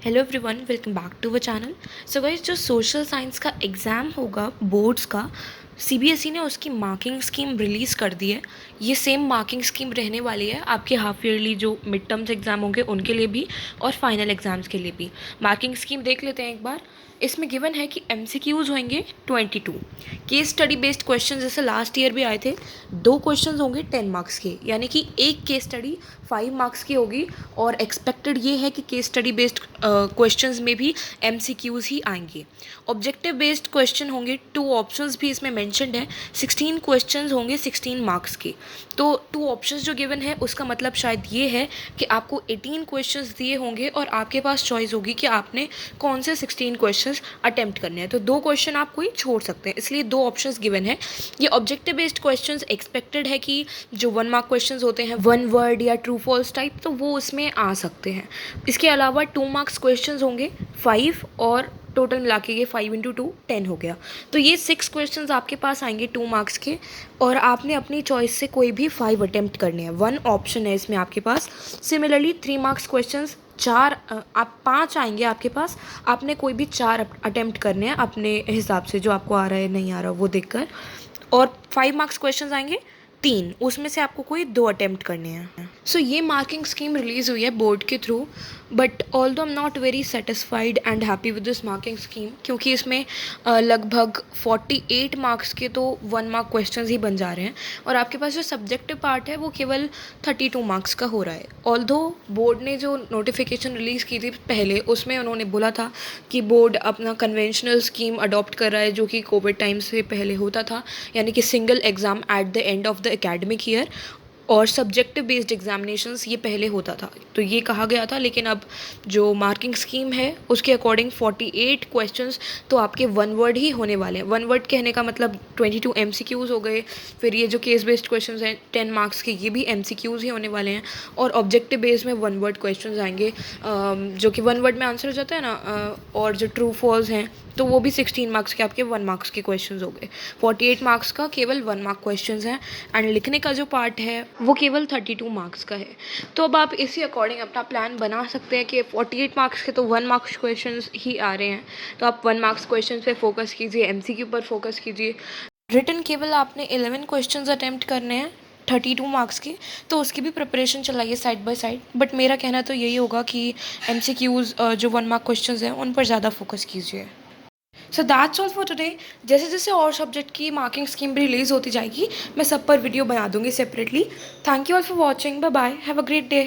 Hello everyone, welcome back to our channel. So guys, जो social science का exam होगा boards का, CBSE ने उसकी मार्किंग स्कीम रिलीज़ कर दी है। ये सेम मार्किंग स्कीम रहने वाली है आपके हाफ ईयरली जो मिड टर्म्स एग्ज़ाम होंगे उनके लिए भी और फाइनल एग्ज़ाम्स के लिए भी। मार्किंग स्कीम देख लेते हैं एक बार। इसमें गिवन है कि एमसीक्यूज़ होंगे 22, केस स्टडी बेस्ड क्वेश्चन जैसे लास्ट ईयर भी आए थे। 2 क्वेश्चन होंगे 10 मार्क्स के, यानी कि एक केस स्टडी 5 मार्क्स की होगी। और एक्सपेक्टेड ये है कि केस स्टडी बेस्ड क्वेश्चंस में भी एमसीक्यूज़ ही आएंगे। ऑब्जेक्टिव बेस्ड क्वेश्चन होंगे, 2 ऑप्शंस भी इसमें मेंशन्ड है। 16 क्वेश्चंस होंगे 16 मार्क्स के। तो 2 ऑप्शंस जो गिवन है उसका मतलब शायद ये है कि आपको 18 क्वेश्चंस दिए होंगे और आपके पास चॉइस होगी कि आपने कौन से 16 क्वेश्चंस अटेम्प्ट करने हैं। तो 2 क्वेश्चन आप कोई छोड़ सकते हैं, इसलिए 2 ऑप्शंस गिवन है। ये ऑब्जेक्टिव बेस्ड क्वेश्चंस एक्सपेक्टेड है कि जो 1 मार्क क्वेश्चंस होते हैं, 1 वर्ड या ट्रू फॉल्स टाइप, तो वो उसमें आ सकते हैं। इसके अलावा 2 मार्क्स क्वेश्चंस होंगे 5, और टोटल मिला के ये 5 इंटू 2 10 हो गया। तो ये 6 क्वेश्चंस आपके पास आएंगे 2 मार्क्स के, और आपने अपनी चॉइस से कोई भी 5 अटेम्प्ट करने हैं। 1 ऑप्शन है इसमें आपके पास। सिमिलरली 3 मार्क्स क्वेश्चंस 4, आप 5 आएंगे आपके पास। आपने कोई भी 4 अटेम्प्ट करने हैं अपने हिसाब से, जो आपको आ रहा है नहीं आ रहा वो देखकर। और 5 मार्क्स क्वेश्चंस आएंगे 3, उसमें से आपको कोई 2 अटेम्प्ट करने हैं। सो ये मार्किंग स्कीम रिलीज़ हुई है बोर्ड के through, but although I am not very satisfied and happy with this marking scheme, क्योंकि इसमें लगभग 48 मार्क्स के तो 1 मार्क क्वेश्चंस ही बन जा रहे हैं, और आपके पास जो सब्जेक्टिव पार्ट है वो केवल 32 मार्क्स का हो रहा है। ऑल्दो बोर्ड ने जो नोटिफिकेशन रिलीज़ की थी पहले, उसमें उन्होंने बोला था कि बोर्ड अपना कन्वेंशनल स्कीम अडॉप्ट कर रहा है, जो कि कोविड टाइम से पहले होता था, यानी कि single exam at the end of the academic year, और सब्जेक्टिव बेस्ड एग्जामिनेशंस ये पहले होता था। तो ये कहा गया था, लेकिन अब जो मार्किंग स्कीम है उसके अकॉर्डिंग 48 क्वेश्चंस तो आपके 1 वर्ड ही होने वाले हैं। 1 वर्ड कहने का मतलब 22 एमसीक्यूज़ हो गए। फिर ये जो केस बेस्ड क्वेश्चंस हैं 10 मार्क्स के, ये भी एमसीक्यूज़ ही होने वाले हैं। और ऑब्जेक्टिव बेस्ड में 1 वर्ड क्वेश्चंस आएंगे, जो कि 1 वर्ड में आंसर हो जाता है ना, और जो ट्रू फॉल्स हैं तो वो भी 16 मार्क्स के आपके 1 मार्क्स के क्वेश्चंस हो गए। 48 मार्क्स का केवल 1 मार्क क्वेश्चंस हैं, एंड लिखने का जो पार्ट है वो केवल 32 मार्क्स का है। तो अब आप इसी अकॉर्डिंग अपना प्लान बना सकते हैं कि 48 मार्क्स के तो 1 मार्क्स क्वेश्चंस ही आ रहे हैं, तो आप 1 मार्क्स क्वेश्चन पे फोकस कीजिए, एमसीक्यू पर फोकस कीजिए। रिटन केवल आपने 11 क्वेश्चंस अटैम्प्ट करने हैं 32 मार्क्स के, तो उसकी भी प्रिपरेशन चलाइए साइड बाय साइड। बट मेरा कहना तो यही होगा कि एमसीक्यूज़ जो 1 मार्क क्वेश्चंस हैं उन पर ज़्यादा फोकस कीजिए। So that's all for today. जैसे जैसे और सब्जेक्ट की मार्किंग स्कीम भी रिलीज़ होती जाएगी, मैं सब पर वीडियो बना दूंगी separately. Thank you all for watching. Bye bye, have a great day.